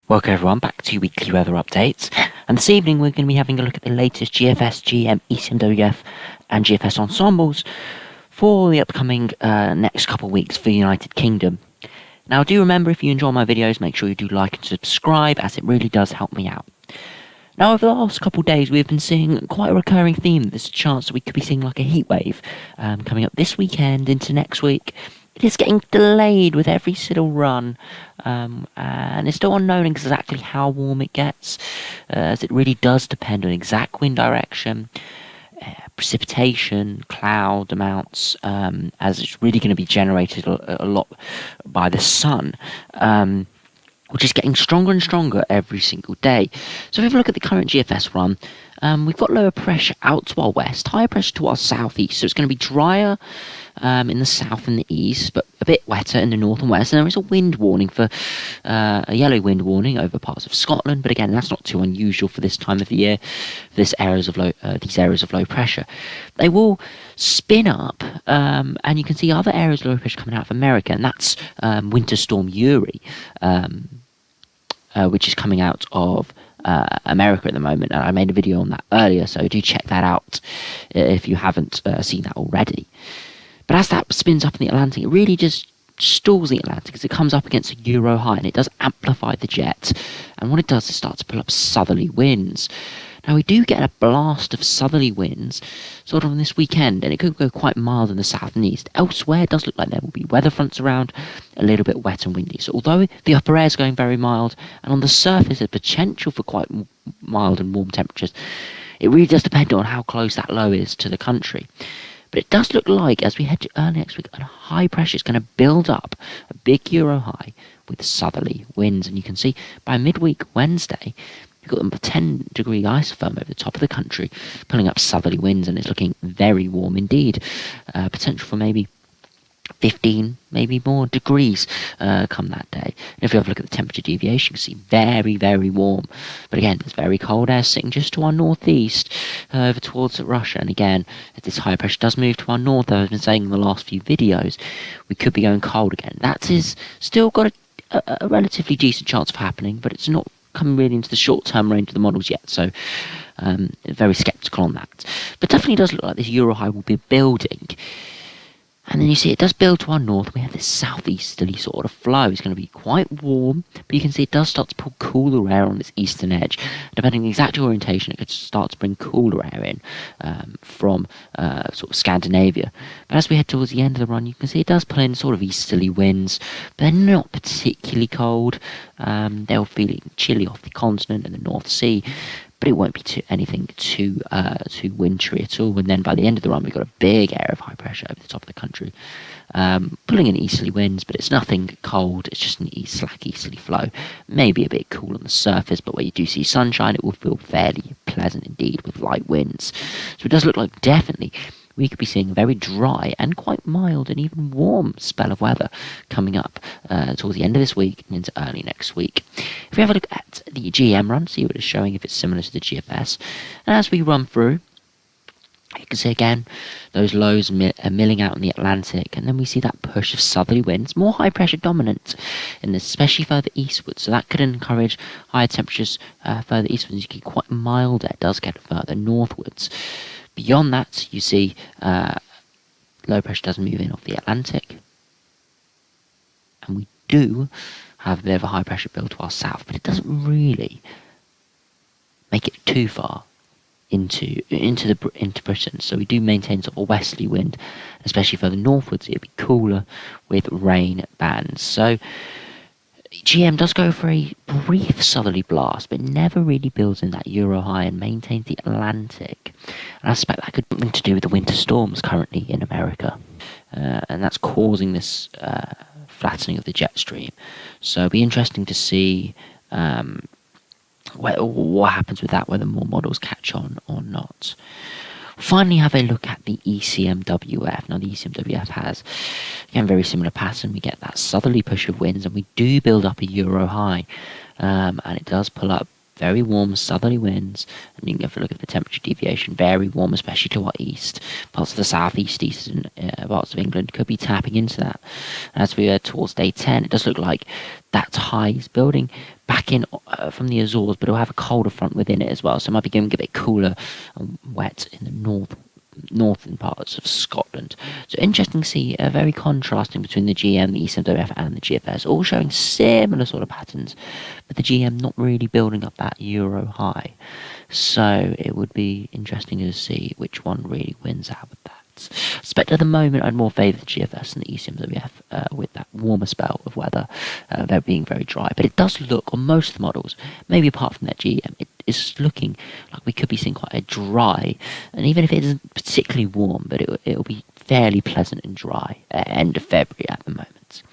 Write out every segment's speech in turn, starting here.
Welcome everyone back to weekly weather updates, and this evening we're going to be having a look at the latest GFS, GM, ECMWF and GFS ensembles for the upcoming next couple of weeks for the United Kingdom. Now do remember, if you enjoy my videos, make sure you do like and subscribe, as it really does help me out. Now over the last couple of days we've been seeing quite a recurring theme. There's a chance that we could be seeing like a heatwave coming up this weekend into next week. It is getting delayed with every single run, and it's still unknown exactly how warm it gets, as it really does depend on exact wind direction, precipitation, cloud amounts, as it's really going to be generated a lot by the sun, which is getting stronger and stronger every single day. So if we look at the current GFS run, we've got lower pressure out to our west, higher pressure to our southeast, so it's going to be drier in the south and the east, but a bit wetter in the north and west. And there is a wind warning for a yellow wind warning over parts of Scotland, but again, that's not too unusual for this time of the year. These areas of low pressure, they will spin up, and you can see other areas of low pressure coming out of America, and that's Winter Storm Uri, which is coming out of America at the moment, and I made a video on that earlier, so do check that out if you haven't seen that already. But as that spins up in the Atlantic, it really just stalls the Atlantic as it comes up against a Euro high, and it does amplify the jet, and what it does is start to pull up southerly winds. Now we do get a blast of southerly winds sort of on this weekend, and it could go quite mild in the south and east. Elsewhere it does look like there will be weather fronts around, a little bit wet and windy. So although the upper air is going very mild, and on the surface there's potential for quite mild and warm temperatures, it really does depend on how close that low is to the country. But it does look like, as we head to early next week, a high pressure is going to build up, a big Euro high with southerly winds. And you can see by midweek Wednesday, you've got a 10-degree isotherm over the top of the country, pulling up southerly winds, and it's looking very warm indeed. Potential for maybe 15, maybe more degrees come that day. And if you have a look at the temperature deviation, you can see very, very warm. But again, there's very cold air sitting just to our northeast, over towards Russia. And again, if this high pressure does move to our north, as I've been saying in the last few videos, we could be going cold again. That is still got a relatively decent chance of happening, but it's not coming really into the short-term range of the models yet, so very sceptical on that. But definitely does look like this Euro high will be building. And then you see it does build to our north. We have this southeasterly sort of flow. It's going to be quite warm, but you can see it does start to pull cooler air on its eastern edge. Depending on the exact orientation, it could start to bring cooler air in from sort of Scandinavia. But as we head towards the end of the run, you can see it does pull in sort of easterly winds, but they're not particularly cold. They'll feel chilly off the continent and the North Sea, but it won't be anything too wintry at all. And then by the end of the run, we've got a big area of high pressure over the top of the country, pulling in easterly winds, but it's nothing cold. It's just an slack easterly flow. Maybe a bit cool on the surface, but where you do see sunshine, it will feel fairly pleasant indeed with light winds. So it does look like definitely we could be seeing a very dry and quite mild and even warm spell of weather coming up towards the end of this week and into early next week. If we have a look at the GM run, see what it's showing, if it's similar to the GFS, and as we run through, you can see again those lows are milling out in the Atlantic, and then we see that push of southerly winds, more high pressure dominant, and especially further eastwards. So that could encourage higher temperatures further eastwards. You get quite mild air does get further northwards. Beyond that, you see low pressure does move in off the Atlantic, and we do have a bit of a high pressure build to our south, but it doesn't really make it too far into Britain. So we do maintain sort of a westerly wind, especially further northwards. It'll be cooler with rain bands. So GM does go for a brief southerly blast, but never really builds in that Euro high and maintains the Atlantic. And I suspect that could have something to do with the winter storms currently in America, and that's causing this flattening of the jet stream. So it'll be interesting to see what happens with that, whether more models catch on or not. Finally, have a look at the ECMWF. Now, the ECMWF has, again, very similar pattern. We get that southerly push of winds, and we do build up a Euro high, and it does pull up very warm southerly winds, and you can have a look at the temperature deviation, very warm, especially to our east. Parts of the southeast, eastern parts of England could be tapping into that. And as we head towards day 10, it does look like that high is building, back in from the Azores, but it'll have a colder front within it as well, so it might be getting a bit cooler and wet in the northern parts of Scotland. So interesting to see, very contrasting between the GM, the ECMWF and the GFS, all showing similar sort of patterns, but the GM not really building up that Euro high. So it would be interesting to see which one really wins out with that. I suspect at the moment I'd more favour the GFS and the ECMWF with that warmer spell of weather. They're being very dry, but it does look on most of the models, maybe apart from that GM, it is looking like we could be seeing quite a dry, and even if it isn't particularly warm, but it'll be fairly pleasant and dry end of February at the moment.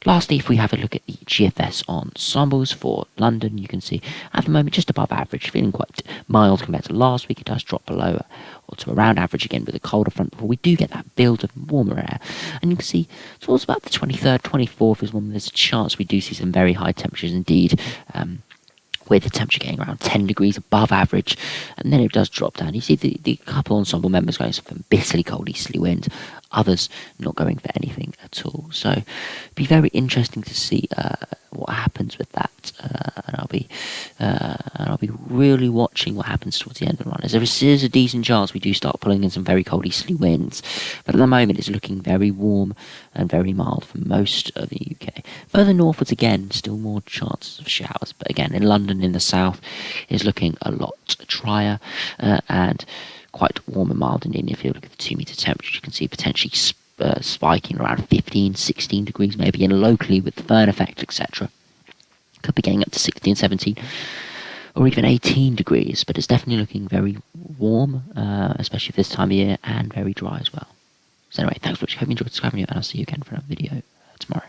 Lastly, if we have a look at the GFS ensembles for London, you can see at the moment just above average, feeling quite mild compared to last week. It does drop below or to around average again with a colder front before we do get that build of warmer air. And you can see towards about the 23rd, 24th is when there's a chance we do see some very high temperatures indeed. With the temperature getting around 10 degrees above average, and then it does drop down. You see the couple ensemble members going from bitterly cold easterly wind, others not going for anything at all. So it'd be very interesting to see what happens with that, and I'll be really watching what happens towards the end of the run. As there is a decent chance we do start pulling in some very cold easterly winds, but at the moment it's looking very warm and very mild for most of the UK. Further northwards again, still more chances of showers, but again in London in the south is looking a lot drier and quite warm and mild indeed. If you look at the 2 meter temperature, you can see potentially spiking around 15, 16 degrees maybe, and locally with the Fern effect, etc. Could be getting up to 16, 17 or even 18 degrees, but it's definitely looking very warm, especially for this time of year, and very dry as well. So anyway, thanks for watching. Hope you enjoyed subscribing, and I'll see you again for another video tomorrow.